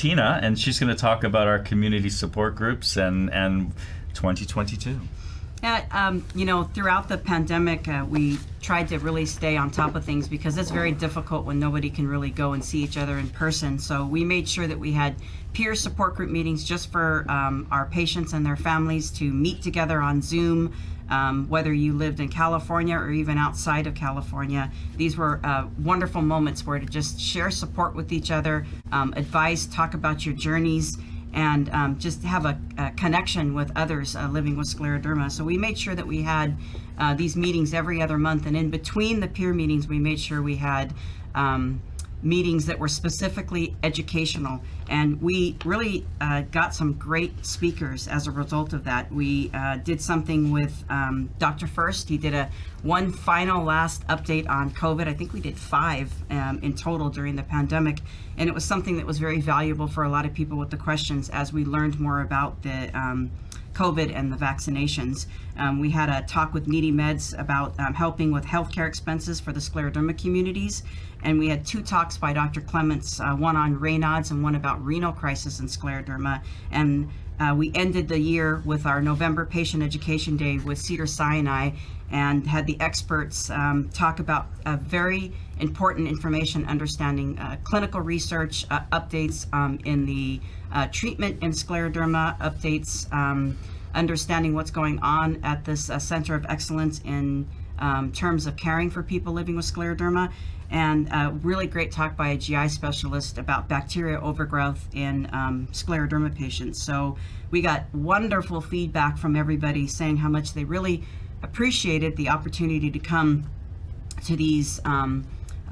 Tina, and she's going to talk about our community support groups and 2022. Yeah, throughout the pandemic, we tried to really stay on top of things because it's very difficult when nobody can really go and see each other in person. So we made sure that we had peer support group meetings just for our patients and their families to meet together on Zoom, whether you lived in California or even outside of California. These were wonderful moments where to just share support with each other, advise, talk about your journeys, and just have a connection with others living with scleroderma. So we made sure that we had these meetings every other month, and in between the peer meetings, we made sure we had meetings that were specifically educational. And we really got some great speakers as a result of that. We did something with Dr. First. He did one final last update on COVID. I think we did 5 in total during the pandemic. And it was something that was very valuable for a lot of people with the questions as we learned more about the COVID and the vaccinations. We had a talk with Needy Meds about helping with healthcare expenses for the scleroderma communities. And we had 2 talks by Dr. Clements, one on Raynaud's and one about renal crisis in scleroderma. And we ended the year with our November Patient Education Day with Cedars-Sinai and had the experts talk about very important information, understanding clinical research, updates in the treatment in scleroderma, updates, understanding what's going on at this Center of Excellence in terms of caring for people living with scleroderma, and a really great talk by a GI specialist about bacteria overgrowth in scleroderma patients. So we got wonderful feedback from everybody saying how much they really appreciated the opportunity to come to these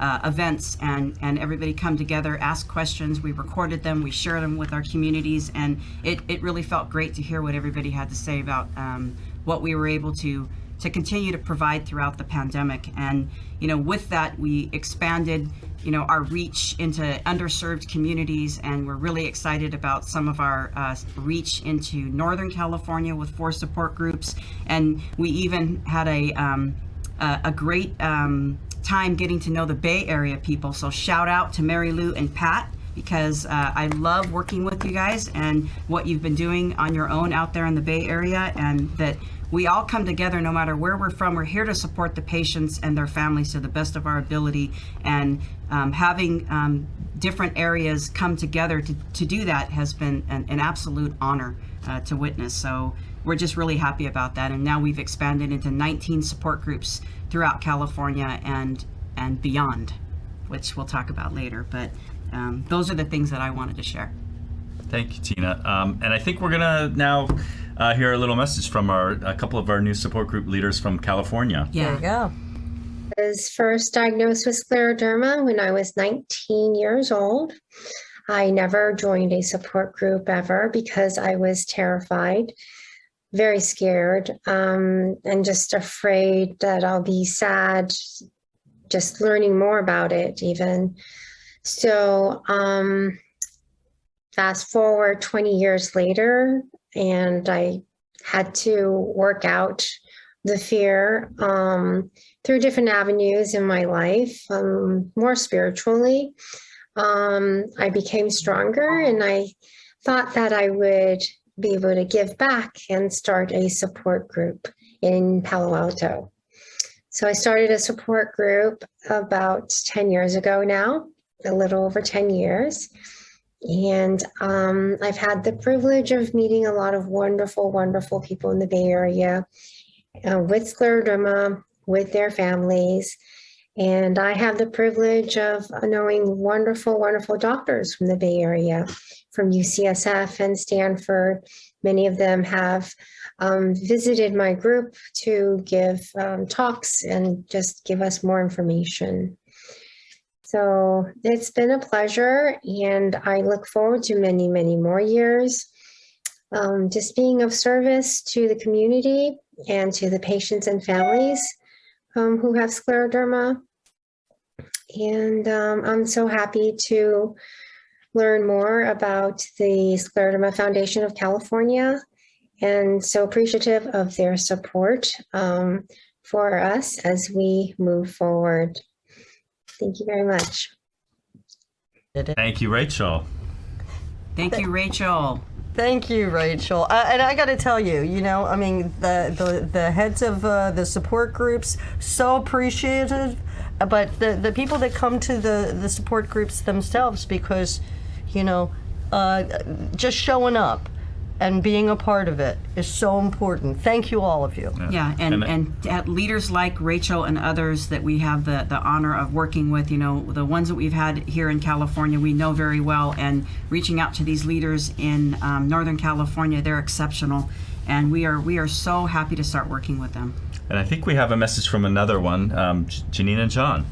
events and everybody come together, ask questions. We recorded them, we shared them with our communities, and it really felt great to hear what everybody had to say about what we were able to continue to provide throughout the pandemic. And with that, we expanded our reach into underserved communities, and we're really excited about some of our reach into Northern California with 4 support groups. And we even had a great time getting to know the Bay Area people. So shout out to Mary Lou and Pat, because I love working with you guys and what you've been doing on your own out there in the Bay Area, and that we all come together no matter where we're from. We're here to support the patients and their families to the best of our ability, and having different areas come together to do that has been an absolute honor to witness. So we're just really happy about that. And now we've expanded into 19 support groups throughout California and beyond, which we'll talk about later. But those are the things that I wanted to share. Thank you, Tina. And I think we're gonna now hear a little message from a couple of our new support group leaders from California. Yeah. There you go. I was first diagnosed with scleroderma when I was 19 years old. I never joined a support group ever because I was terrified, very scared, and just afraid that I'll be sad just learning more about it even. So fast forward 20 years later, and I had to work out the fear through different avenues in my life, more spiritually. I became stronger, and I thought that I would be able to give back and start a support group in Palo Alto. So I started a support group about 10 years ago now, a little over 10 years. And I've had the privilege of meeting a lot of wonderful, wonderful people in the Bay Area with scleroderma, with their families. And I have the privilege of knowing wonderful, wonderful doctors from the Bay Area, from UCSF and Stanford. Many of them have visited my group to give talks and just give us more information. So it's been a pleasure, and I look forward to many, many more years just being of service to the community and to the patients and families who have scleroderma. And I'm so happy to learn more about the Scleroderma Foundation of California, and so appreciative of their support for us as we move forward. Thank you very much. Thank you, Rachel. Thank you, Rachel. Thank you, Rachel. And I got to tell you, I mean, the heads of the support groups, so appreciative, but the people that come to the support groups themselves, because, just showing up and being a part of it is so important. Thank you, all of you. Yeah, and leaders like Rachel and others that we have the honor of working with, the ones that we've had here in California, we know very well, and reaching out to these leaders in Northern California, they're exceptional, and we are so happy to start working with them. And I think we have a message from another one, Janine and John.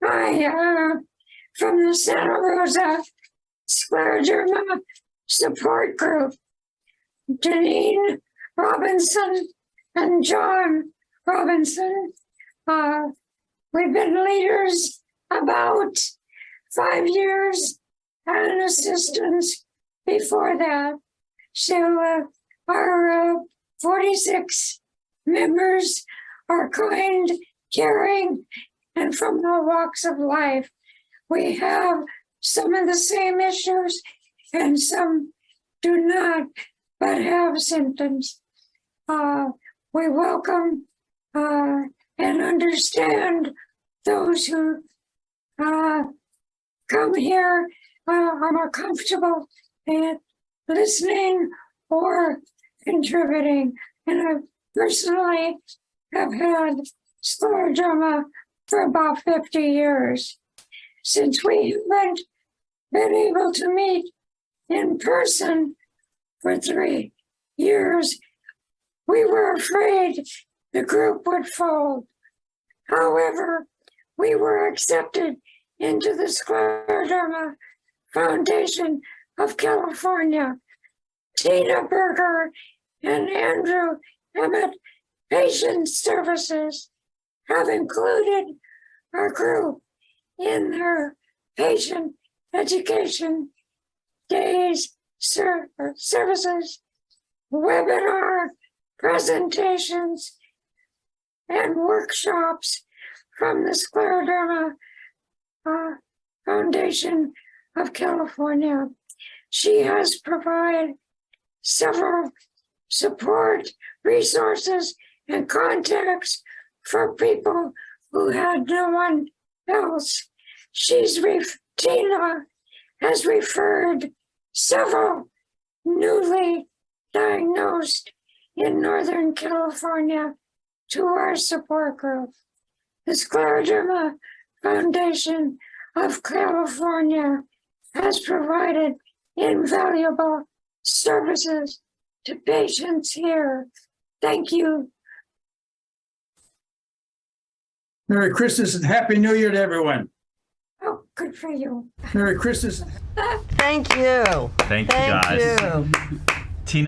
Hi, from the Santa Rosa Scleroderma Support Group, Janine Robinson and John Robinson. We've been leaders about 5 years and assistants before that. So our 46 members are kind, caring, and from all walks of life. We have some of the same issues and some do not, but have symptoms. We welcome and understand those who come here are more comfortable in listening or contributing. And I personally have had scleroderma for about 50 years. Since we haven't been able to meet in person for 3 years, we were afraid the group would fold. However, we were accepted into the Scleroderma Foundation of California. Tina Berger and Andrew Emmett Patient Services have included our group in their patient education days, services, webinar presentations, and workshops from the Scleroderma Foundation of California. She has provided several support resources and contacts for people who had no one else. Tina has referred several newly diagnosed in Northern California to our support group. The Scleroderma Foundation of California has provided invaluable services to patients here. Thank you. Merry Christmas and Happy New Year to everyone. Oh, good for you. Merry Christmas. Thank you. Thank you, guys. You. Tina.